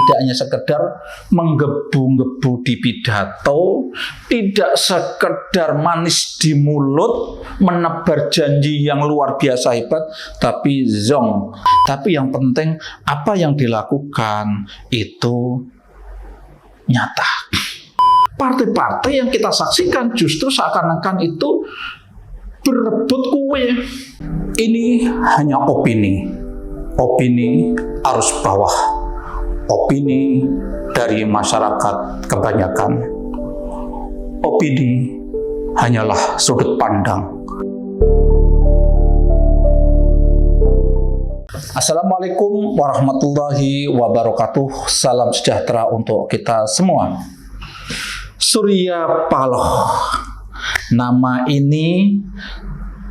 tidak hanya sekedar menggebu-gebu di pidato, tidak sekedar manis di mulut, menebar janji yang luar biasa hebat, tapi zong. Tapi yang penting apa yang dilakukan itu nyata. Partai-partai yang kita saksikan justru seakan-akan itu berebut kue. Ini hanya opini arus bawah, opini dari masyarakat kebanyakan. Opini hanyalah sudut pandang. Assalamualaikum warahmatullahi wabarakatuh. Salam sejahtera untuk kita semua. Surya Paloh, nama ini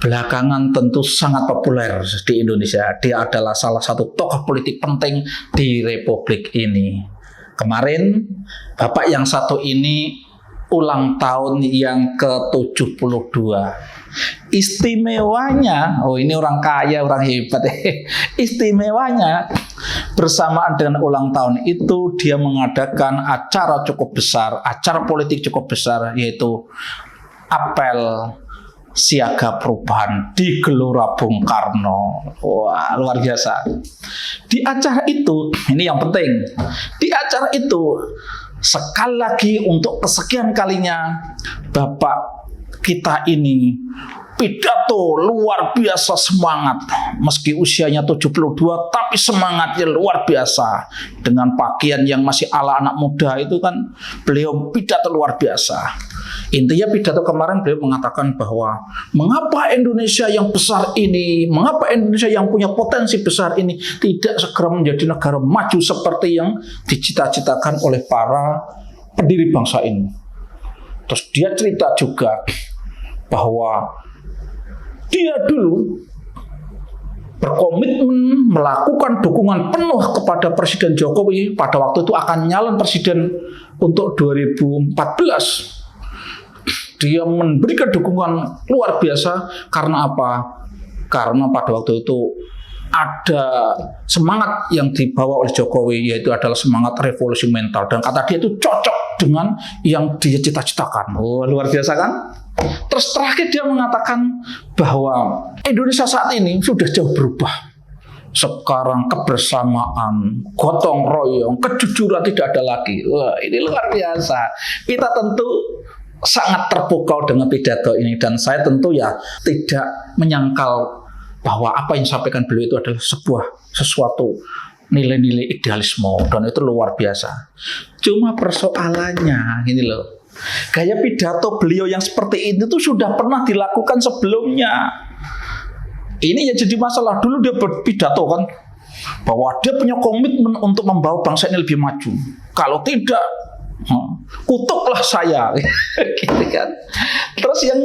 belakangan tentu sangat populer di Indonesia. Dia adalah salah satu tokoh politik penting di Republik ini. Kemarin Bapak yang satu ini ulang tahun yang ke-72. Istimewanya, ini orang kaya, orang hebat. Istimewanya bersamaan dengan ulang tahun itu dia mengadakan acara cukup besar, acara politik cukup besar, yaitu apel siaga perubahan di Gelora Bung Karno. Wah, luar biasa. Di acara itu, ini yang penting, di acara itu sekali lagi untuk kesekian kalinya Bapak kita ini pidato luar biasa semangat. Meski usianya 72 tapi semangatnya luar biasa. Dengan pakaian yang masih ala anak muda itu kan beliau pidato luar biasa. Intinya pidato kemarin beliau mengatakan bahwa mengapa Indonesia yang besar ini, mengapa Indonesia yang punya potensi besar ini tidak segera menjadi negara maju seperti yang dicita-citakan oleh para pendiri bangsa ini. Terus dia cerita juga bahwa dia dulu berkomitmen melakukan dukungan penuh kepada Presiden Jokowi pada waktu itu akan nyalon presiden untuk 2014. Dia memberikan dukungan luar biasa karena apa? Karena pada waktu itu ada semangat yang dibawa oleh Jokowi, yaitu adalah semangat revolusi mental, dan kata dia itu cocok dengan yang dia cita-citakan. Luar biasa kan? Terus terakhir dia mengatakan bahwa Indonesia saat ini sudah jauh berubah. Sekarang kebersamaan, gotong royong, kejujuran tidak ada lagi. Wah, ini luar biasa. Kita tentu sangat terpukau dengan pidato ini, dan saya tentu ya tidak menyangkal bahwa apa yang disampaikan beliau itu adalah sesuatu nilai-nilai idealisme, dan itu luar biasa. Cuma persoalannya gini loh, gaya pidato beliau yang seperti ini tuh sudah pernah dilakukan sebelumnya. Ini yang jadi masalah. Dulu dia berpidato kan bahwa dia punya komitmen untuk membawa bangsa ini lebih maju. Kalau tidak, kutuklah saya. Gitu kan. Terus yang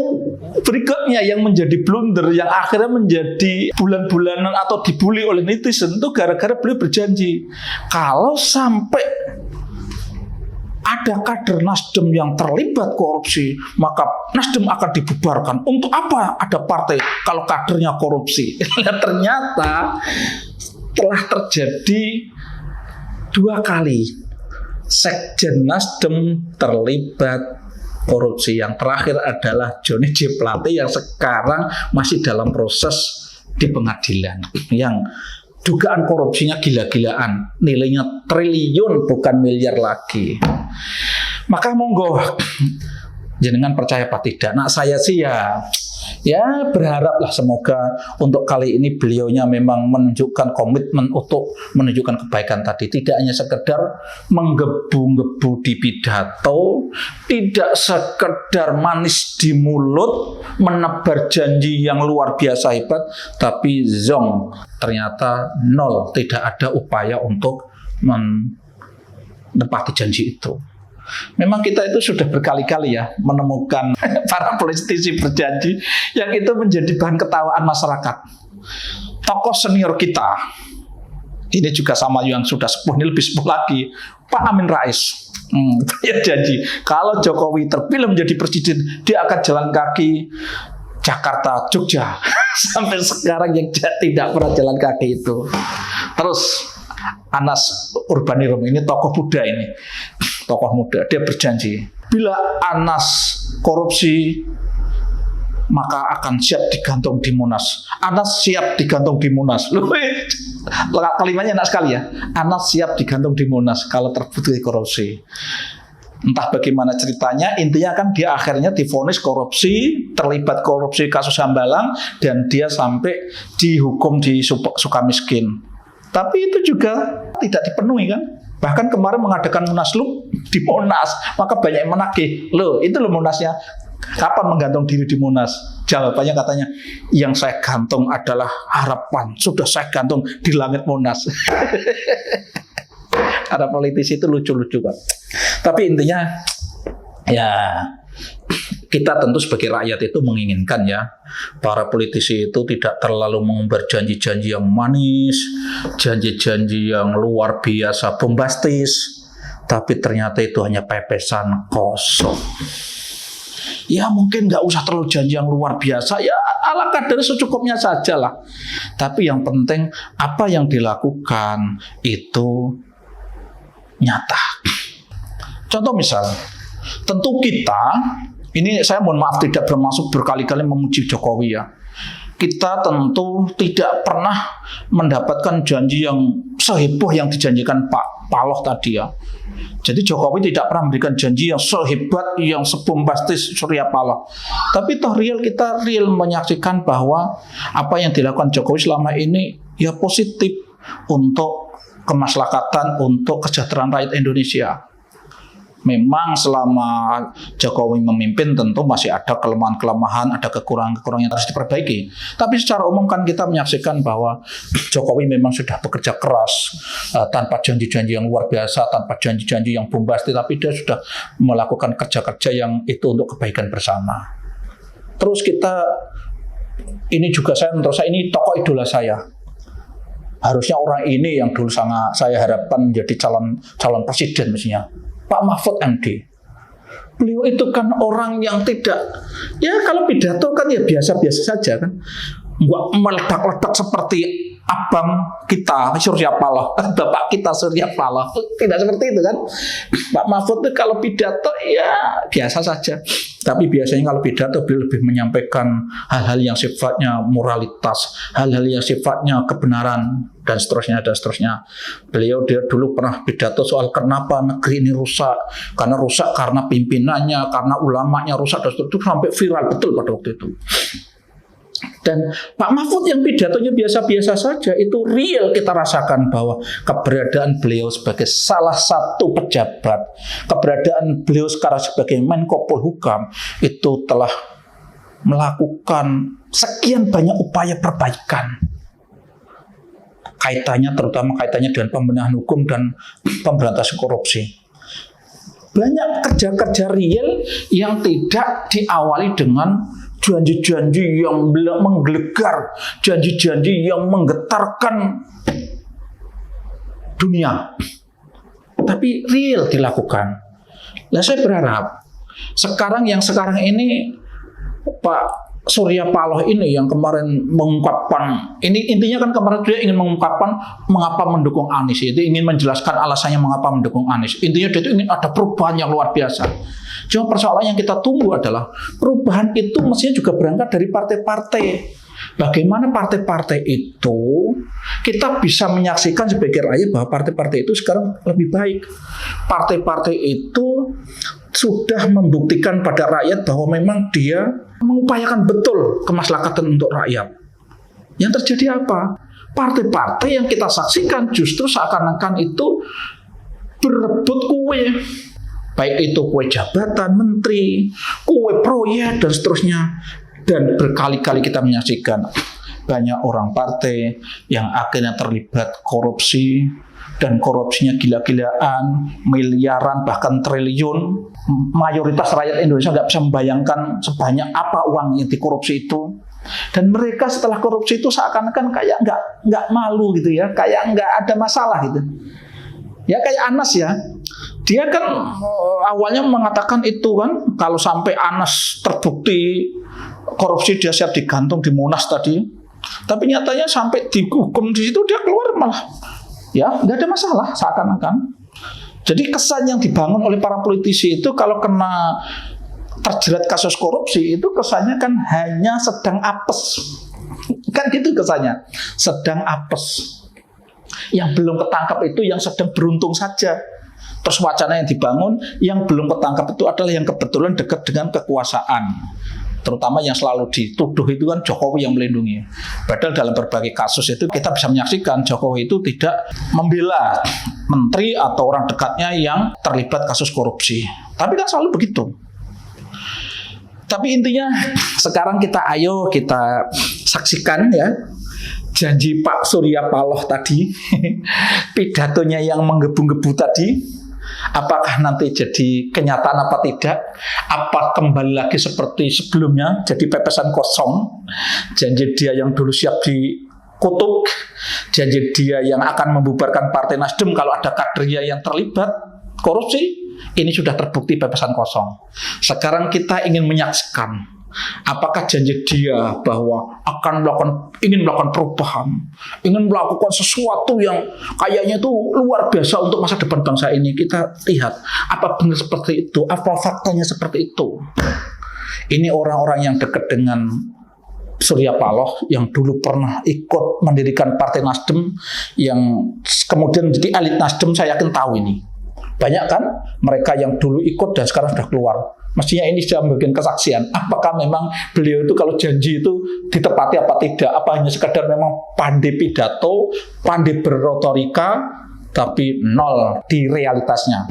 berikutnya yang menjadi blunder, yang akhirnya menjadi bulan-bulanan atau dibully oleh netizen itu gara-gara beliau berjanji kalau sampai ada kader Nasdem yang terlibat korupsi, maka Nasdem akan dibubarkan. Untuk apa ada partai kalau kadernya korupsi? Ternyata telah terjadi 2 kali Sekjen Nasdem terlibat korupsi. Yang terakhir adalah Johnny G. Plate yang sekarang masih dalam proses di pengadilan. Yang dugaan korupsinya gila-gilaan, nilainya triliun bukan miliar lagi. Maka monggo jenengan percaya apa tidak. Nah, saya sih ya berharaplah semoga untuk kali ini beliaunya memang menunjukkan komitmen untuk menunjukkan kebaikan tadi, tidak hanya sekedar menggebu-gebu di pidato, tidak sekedar manis di mulut, menebar janji yang luar biasa hebat, tapi zong, ternyata nol, tidak ada upaya untuk menepati janji itu. Memang kita itu sudah berkali-kali ya menemukan para politisi berjanji yang itu menjadi bahan ketawaan masyarakat. Tokoh senior kita, ini juga sama yang sudah sepuh, ini lebih sepuh lagi, Pak Amin Rais. Dia janji kalau Jokowi terpilih menjadi presiden, dia akan jalan kaki Jakarta Jogja. Sampai sekarang yang tidak pernah jalan kaki itu. Terus Anas Urbaningrum ini tokoh muda ini, tokoh muda. Dia berjanji bila Anas korupsi maka akan siap digantung di Monas. Anas siap digantung di Monas. Kalimatnya enak sekali ya. Anas siap digantung di Monas kalau terbukti korupsi. Entah bagaimana ceritanya, intinya kan dia akhirnya divonis korupsi, terlibat korupsi kasus Hambalang, dan dia sampai dihukum di Sukamiskin. Tapi itu juga tidak dipenuhi kan. Bahkan kemarin mengadakan Munaslup di Monas, maka banyak yang menagih. Loh, itu loh Monasnya. Kapan menggantung diri di Monas? Jawabannya katanya, yang saya gantung adalah harapan. Sudah saya gantung di langit Monas. Ada politisi itu lucu-lucu kan. Tapi intinya ya kita tentu sebagai rakyat itu menginginkan ya para politisi itu tidak terlalu mengumbar janji-janji yang manis, janji-janji yang luar biasa bombastis, tapi ternyata itu hanya pepesan kosong. Ya mungkin nggak usah terlalu janji yang luar biasa, ya ala kadar secukupnya saja lah. Tapi yang penting apa yang dilakukan itu nyata. Contoh misal, tentu kita, ini saya mohon maaf tidak bermaksud berkali-kali memuji Jokowi ya. Kita tentu tidak pernah mendapatkan janji yang seheboh yang dijanjikan Pak Paloh tadi ya. Jadi Jokowi tidak pernah memberikan janji yang sehebat, yang sebombastis Surya Paloh. Tapi toh kita real menyaksikan bahwa apa yang dilakukan Jokowi selama ini ya positif untuk kemaslahatan, untuk kesejahteraan rakyat Indonesia. Memang selama Jokowi memimpin tentu masih ada kelemahan-kelemahan, ada kekurangan-kekurangan yang harus diperbaiki. Tapi secara umum kan kita menyaksikan bahwa Jokowi memang sudah bekerja keras tanpa janji-janji yang luar biasa, tanpa janji-janji yang bombastis, tapi dia sudah melakukan kerja-kerja yang itu untuk kebaikan bersama. Terus kita, ini juga menurut saya ini tokoh idola saya. Harusnya orang ini yang dulu sangat saya harapkan menjadi calon presiden mestinya. Pak Mahfud MD. Beliau itu kan orang yang tidak, ya kalau pidato kan ya biasa-biasa saja kan. Nggak meledak-ledak seperti abang kita Surya Paloh, bapak kita Surya Paloh. Tidak seperti itu kan. Pak Mahfud itu kalau pidato ya biasa saja. Tapi biasanya kalau pidato beliau lebih menyampaikan hal-hal yang sifatnya moralitas, hal-hal yang sifatnya kebenaran dan seterusnya dan seterusnya. Dia dulu pernah pidato soal kenapa negeri ini rusak, karena pimpinannya, karena ulamanya rusak dan seterusnya, itu sampai viral betul pada waktu itu. Dan Pak Mahfud yang pidatonya biasa-biasa saja, itu real kita rasakan bahwa keberadaan beliau sebagai salah satu pejabat, keberadaan beliau sekarang sebagai Menko Polhukam itu telah melakukan sekian banyak upaya perbaikan. Terutama kaitannya dengan pembenahan hukum dan pemberantasan korupsi. Banyak kerja-kerja real yang tidak diawali dengan janji-janji yang menggelegar, janji-janji yang menggetarkan dunia. Tapi real dilakukan. Nah, saya berharap sekarang ini Pak Surya Paloh ini yang kemarin mengungkapkan, ini intinya kan kemarin dia ingin mengungkapkan mengapa mendukung Anies, itu ingin menjelaskan alasannya mengapa mendukung Anies. Intinya dia itu ingin ada perubahan yang luar biasa. Cuma persoalan yang kita tunggu adalah perubahan itu mestinya juga berangkat dari partai-partai. Bagaimana partai-partai itu kita bisa menyaksikan sebagai rakyat bahwa partai-partai itu sekarang lebih baik. Partai-partai itu sudah membuktikan pada rakyat bahwa memang dia mengupayakan betul kemaslahatan untuk rakyat. Yang terjadi apa? Partai-partai yang kita saksikan justru seakan-akan itu berebut kue. Baik itu kue jabatan, menteri, kue proyek, dan seterusnya. Dan berkali-kali kita menyaksikan banyak orang partai yang akhirnya terlibat korupsi, dan korupsinya gila-gilaan, miliaran bahkan triliun. Mayoritas rakyat Indonesia nggak bisa membayangkan sebanyak apa uang yang dikorupsi itu. Dan mereka setelah korupsi itu seakan-akan kayak nggak malu gitu ya, kayak nggak ada masalah gitu. Ya kayak Anas ya, dia kan awalnya mengatakan itu kan, kalau sampai Anas terbukti korupsi dia siap digantung di Monas tadi. Tapi nyatanya sampai dihukum di situ dia keluar malah Ya, nggak ada masalah seakan-akan. Jadi kesan yang dibangun oleh para politisi itu kalau kena terjerat kasus korupsi itu kesannya kan hanya sedang apes. Kan gitu kesannya, sedang apes. Yang belum ketangkap itu yang sedang beruntung saja. Terus wacana yang dibangun yang belum ketangkap itu adalah yang kebetulan dekat dengan kekuasaan. Terutama yang selalu dituduh itu kan Jokowi yang melindungi. Padahal dalam berbagai kasus itu kita bisa menyaksikan Jokowi itu tidak membela menteri atau orang dekatnya yang terlibat kasus korupsi. Tapi kan selalu begitu. Tapi intinya sekarang kita saksikan ya janji Pak Surya Paloh tadi, pidatonya yang menggebu-gebu tadi. Apakah nanti jadi kenyataan apa tidak? Apa kembali lagi seperti sebelumnya jadi pepesan kosong? Janji dia yang dulu siap dikutuk, janji dia yang akan membubarkan Partai Nasdem kalau ada kadernya yang terlibat korupsi, ini sudah terbukti pepesan kosong. Sekarang kita ingin menyaksikan apakah janji dia bahwa ingin melakukan perubahan, ingin melakukan sesuatu yang kayaknya itu luar biasa untuk masa depan bangsa ini. Kita lihat apa benar seperti itu, apa faktanya seperti itu. Ini orang-orang yang dekat dengan Surya Paloh yang dulu pernah ikut mendirikan Partai Nasdem, yang kemudian jadi elit Nasdem. Saya yakin tahu ini. Banyak kan mereka yang dulu ikut dan sekarang sudah keluar. Mestinya ini sudah membuat kesaksian. Apakah memang beliau itu kalau janji itu ditepati apa tidak? Apa hanya sekadar memang pandai pidato, pandai berretorika, tapi nol di realitasnya.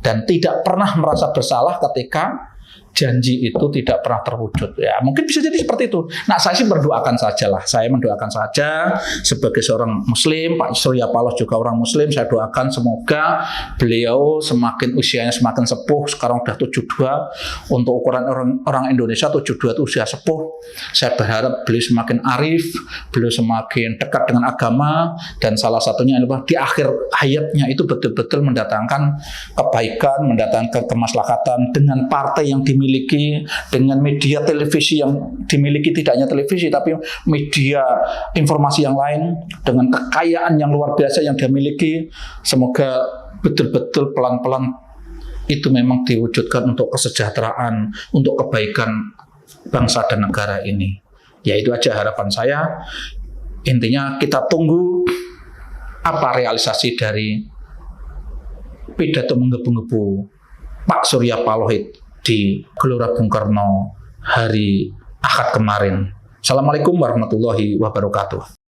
Dan tidak pernah merasa bersalah ketika janji itu tidak pernah terwujud. Ya, mungkin bisa jadi seperti itu. Nah, saya sih mendoakan saja lah. Saya mendoakan saja sebagai seorang Muslim, Pak Surya Paloh juga orang Muslim. Saya doakan semoga beliau semakin usianya semakin sepuh. Sekarang sudah 72. Untuk ukuran orang Indonesia 72 itu usia sepuh. Saya berharap beliau semakin arif, beliau semakin dekat dengan agama, dan salah satunya adalah di akhir hayatnya itu betul-betul mendatangkan kebaikan, mendatangkan kemaslahatan dengan partai yang dimiliki, dengan media televisi yang dimiliki, tidak hanya televisi tapi media informasi yang lain, dengan kekayaan yang luar biasa yang dia miliki. Semoga betul-betul pelan-pelan itu memang diwujudkan untuk kesejahteraan, untuk kebaikan bangsa dan negara ini. Ya, itu aja harapan saya. Intinya kita tunggu apa realisasi dari pidato menggebu-gebu Pak Surya Paloh di Gelora Bung Karno hari Ahad kemarin. Assalamualaikum warahmatullahi wabarakatuh.